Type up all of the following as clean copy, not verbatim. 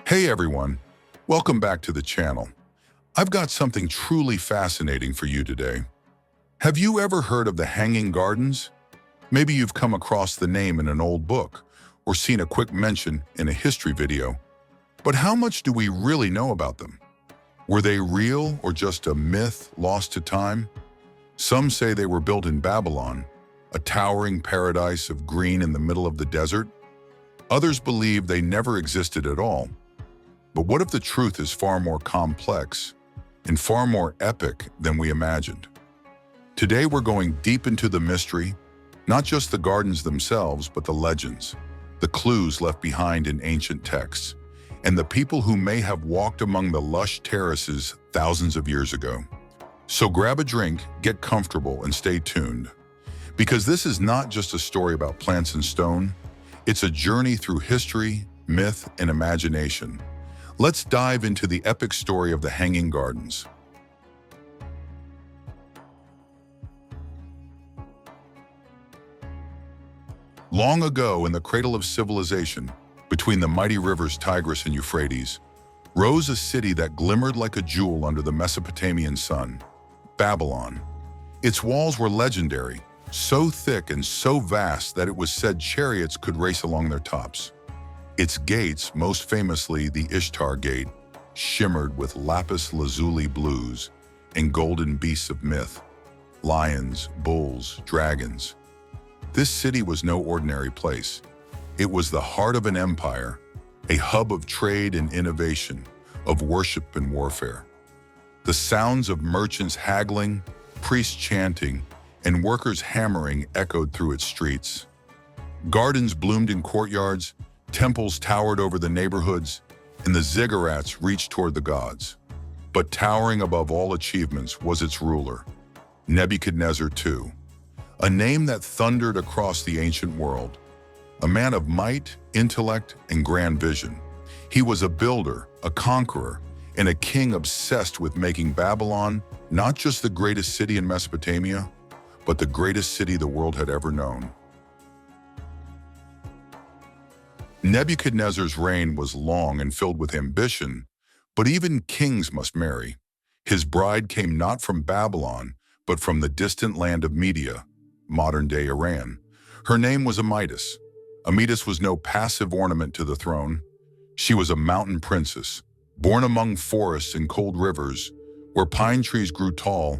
Hey everyone, welcome back to the channel. I've got something truly fascinating for you today. Have you ever heard of the Hanging Gardens? Maybe you've come across the name in an old book or seen a quick mention in a history video. But how much do we really know about them? Were they real or just a myth lost to time? Some say they were built in Babylon, a towering paradise of green in the middle of the desert. Others believe they never existed at all. But what if the truth is far more complex and far more epic than we imagined? Today we're going deep into the mystery, not just the gardens themselves, but the legends, the clues left behind in ancient texts, and the people who may have walked among the lush terraces thousands of years ago. So grab a drink, get comfortable, and stay tuned. Because this is not just a story about plants and stone, it's a journey through history, myth, and imagination. Let's dive into the epic story of the Hanging Gardens. Long ago, in the cradle of civilization, between the mighty rivers Tigris and Euphrates, rose a city that glimmered like a jewel under the Mesopotamian sun, Babylon. Its walls were legendary, so thick and so vast that it was said chariots could race along their tops. Its gates, most famously the Ishtar Gate, shimmered with lapis lazuli blues and golden beasts of myth, lions, bulls, dragons. This city was no ordinary place. It was the heart of an empire, a hub of trade and innovation, of worship and warfare. The sounds of merchants haggling, priests chanting, and workers hammering echoed through its streets. Gardens bloomed in courtyards, temples towered over the neighborhoods, and the ziggurats reached toward the gods. But towering above all achievements was its ruler, Nebuchadnezzar II, a name that thundered across the ancient world. A man of might, intellect, and grand vision. He was a builder, a conqueror, and a king obsessed with making Babylon not just the greatest city in Mesopotamia, but the greatest city the world had ever known. Nebuchadnezzar's reign was long and filled with ambition, but even kings must marry. His bride came not from Babylon, but from the distant land of Media, modern-day Iran. Her name was Amytis. Amytis was no passive ornament to the throne. She was a mountain princess, born among forests and cold rivers, where pine trees grew tall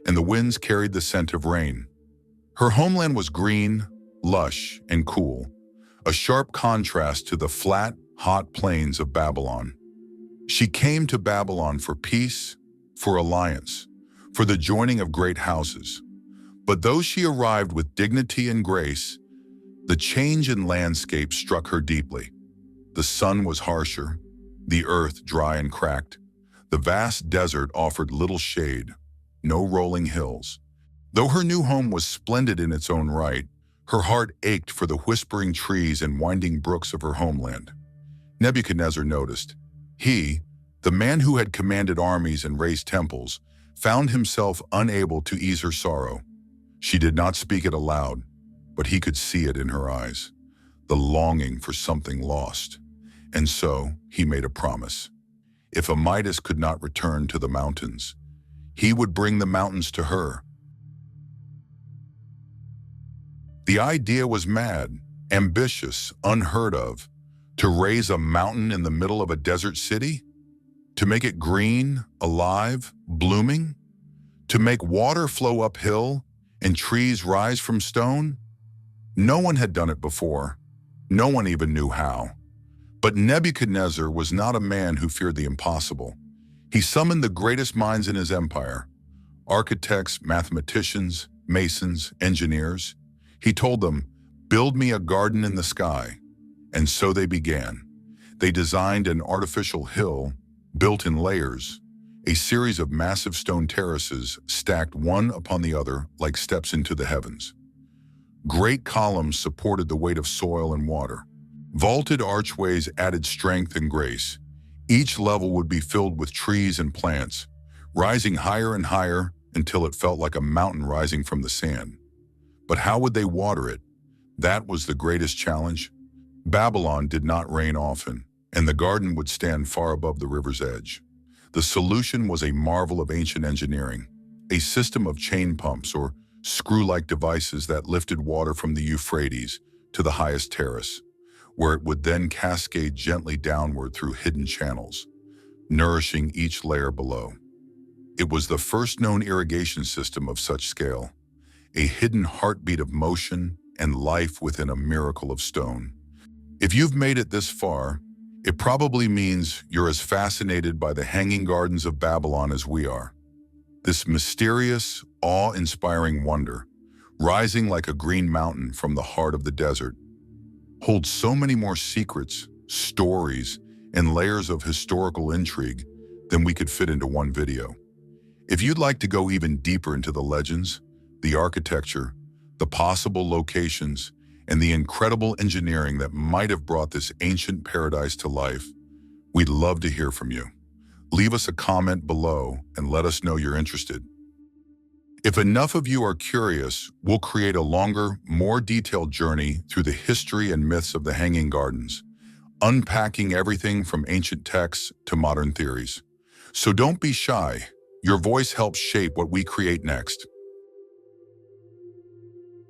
and the winds carried the scent of rain. Her homeland was green, lush, and cool, a sharp contrast to the flat, hot plains of Babylon. She came to Babylon for peace, for alliance, for the joining of great houses. But though she arrived with dignity and grace, the change in landscape struck her deeply. The sun was harsher, the earth dry and cracked. The vast desert offered little shade, no rolling hills. Though her new home was splendid in its own right, her heart ached for the whispering trees and winding brooks of her homeland. Nebuchadnezzar noticed. He, the man who had commanded armies and raised temples, found himself unable to ease her sorrow. She did not speak it aloud, but he could see it in her eyes, the longing for something lost. And so he made a promise. If Amytis could not return to the mountains, he would bring the mountains to her. The idea was mad, ambitious, unheard of. To raise a mountain in the middle of a desert city? To make it green, alive, blooming? To make water flow uphill and trees rise from stone? No one had done it before. No one even knew how. But Nebuchadnezzar was not a man who feared the impossible. He summoned the greatest minds in his empire, architects, mathematicians, masons, engineers. He told them, "Build me a garden in the sky." And so they began. They designed an artificial hill, built in layers, a series of massive stone terraces stacked one upon the other like steps into the heavens. Great columns supported the weight of soil and water. Vaulted archways added strength and grace. Each level would be filled with trees and plants, rising higher and higher until it felt like a mountain rising from the sand. But how would they water it? That was the greatest challenge. Babylon did not rain often. and the garden would stand far above the river's edge. The solution was a marvel of ancient engineering, a system of chain pumps or screw-like devices that lifted water from the Euphrates to the highest terrace, where it would then cascade gently downward through hidden channels, nourishing each layer below. It was the first known irrigation system of such scale, a hidden heartbeat of motion and life within a miracle of stone. If you've made it this far, it probably means you're as fascinated by the Hanging Gardens of Babylon as we are. This mysterious, awe-inspiring wonder, rising like a green mountain from the heart of the desert, holds so many more secrets, stories, and layers of historical intrigue than we could fit into one video. If you'd like to go even deeper into the legends, the architecture, the possible locations, and the incredible engineering that might have brought this ancient paradise to life, we'd love to hear from you. Leave us a comment below and let us know you're interested. If enough of you are curious, we'll create a longer, more detailed journey through the history and myths of the Hanging Gardens, unpacking everything from ancient texts to modern theories. So don't be shy. Your voice helps shape what we create next.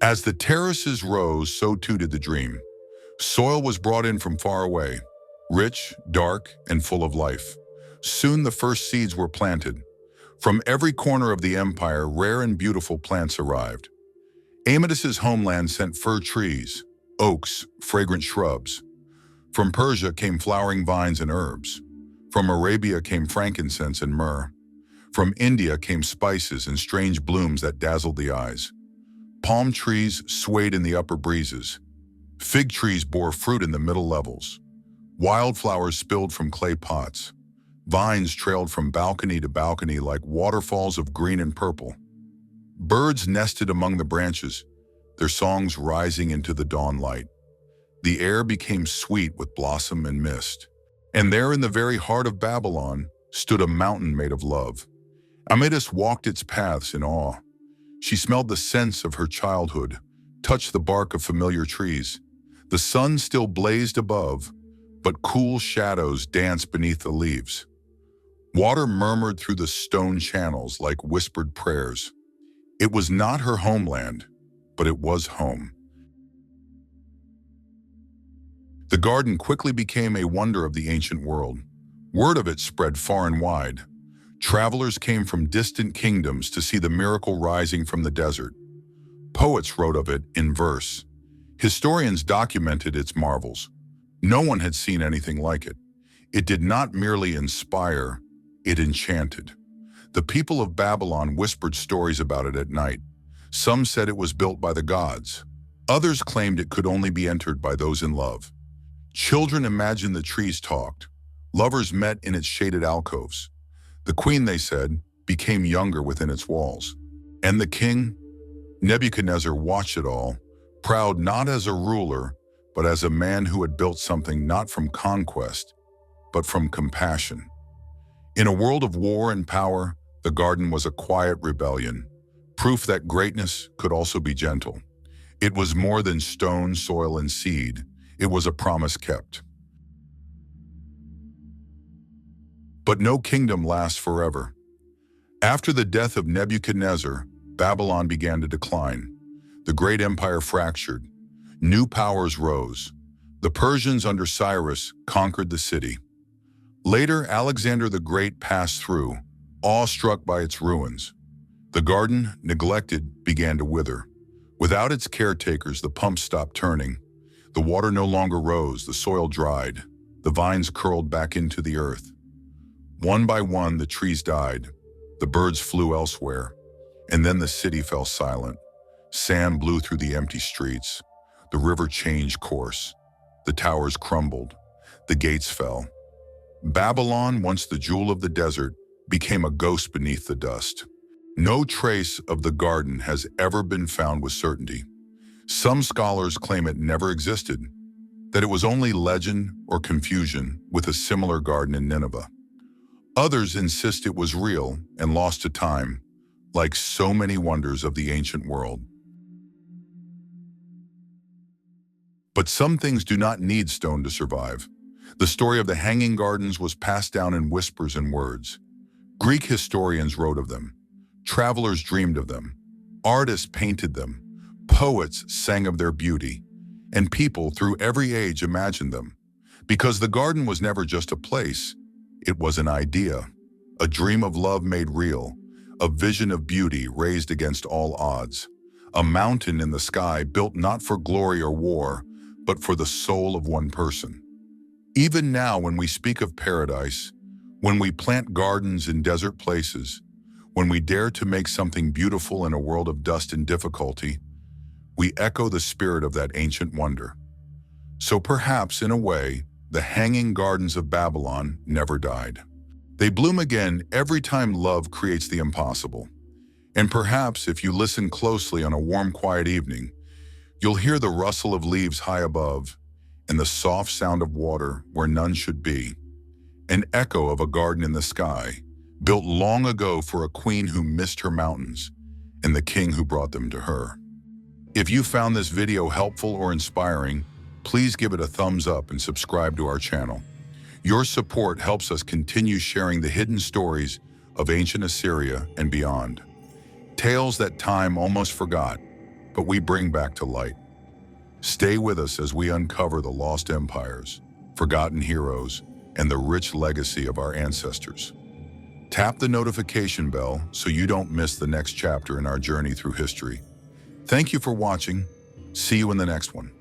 As the terraces rose, so too did the dream. Soil was brought in from far away, rich, dark, and full of life. Soon the first seeds were planted. From every corner of the empire, rare and beautiful plants arrived. Amidas's homeland sent fir trees, oaks, fragrant shrubs. From Persia came flowering vines and herbs. From Arabia came frankincense and myrrh. From India came spices and strange blooms that dazzled the eyes. Palm trees swayed in the upper breezes. Fig trees bore fruit in the middle levels. Wildflowers spilled from clay pots. Vines trailed from balcony to balcony like waterfalls of green and purple. Birds nested among the branches, their songs rising into the dawn light. The air became sweet with blossom and mist. And there in the very heart of Babylon stood a mountain made of love. Amidas walked its paths in awe. She smelled the scents of her childhood, touched the bark of familiar trees. The sun still blazed above, but cool shadows danced beneath the leaves. Water murmured through the stone channels like whispered prayers. It was not her homeland, but it was home. The garden quickly became a wonder of the ancient world. Word of it spread far and wide. Travelers came from distant kingdoms to see the miracle rising from the desert. Poets wrote of it in verse. Historians documented its marvels. No one had seen anything like it. It did not merely inspire, it enchanted. The people of Babylon whispered stories about it at night. Some said it was built by the gods. Others claimed it could only be entered by those in love. Children imagined the trees talked. Lovers met in its shaded alcoves. The queen, they said, became younger within its walls. And the king, Nebuchadnezzar, watched it all, proud not as a ruler, but as a man who had built something not from conquest, but from compassion. In a world of war and power, the garden was a quiet rebellion, proof that greatness could also be gentle. It was more than stone, soil, and seed. It was a promise kept. But no kingdom lasts forever. After the death of Nebuchadnezzar, Babylon began to decline. The great empire fractured. New powers rose. The Persians under Cyrus conquered the city. Later, Alexander the Great passed through, awestruck by its ruins. The garden, neglected, began to wither. Without its caretakers, the pumps stopped turning. The water no longer rose, the soil dried. The vines curled back into the earth. One by one, the trees died. The birds flew elsewhere. And then the city fell silent. Sand blew through the empty streets. The river changed course. The towers crumbled. The gates fell. Babylon, once the jewel of the desert, became a ghost beneath the dust. No trace of the garden has ever been found with certainty. Some scholars claim it never existed, that it was only legend or confusion with a similar garden in Nineveh. Others insist it was real and lost to time, like so many wonders of the ancient world. But some things do not need stone to survive. The story of the Hanging Gardens was passed down in whispers and words. Greek historians wrote of them. Travelers dreamed of them. Artists painted them. Poets sang of their beauty. And people through every age imagined them. Because the garden was never just a place. It was an idea. A dream of love made real. A vision of beauty raised against all odds. A mountain in the sky built not for glory or war, but for the soul of one person. Even now, when we speak of paradise, when we plant gardens in desert places, when we dare to make something beautiful in a world of dust and difficulty, we echo the spirit of that ancient wonder. So perhaps, in a way, the Hanging Gardens of Babylon never died. They bloom again every time love creates the impossible. And perhaps, if you listen closely on a warm, quiet evening, you'll hear the rustle of leaves high above and the soft sound of water where none should be. An echo of a garden in the sky, built long ago for a queen who missed her mountains and the king who brought them to her. If you found this video helpful or inspiring, please give it a thumbs up and subscribe to our channel. Your support helps us continue sharing the hidden stories of ancient Assyria and beyond. Tales that time almost forgot, but we bring back to light. Stay with us as we uncover the lost empires, forgotten heroes, and the rich legacy of our ancestors. Tap the notification bell so you don't miss the next chapter in our journey through history. Thank you for watching. See you in the next one.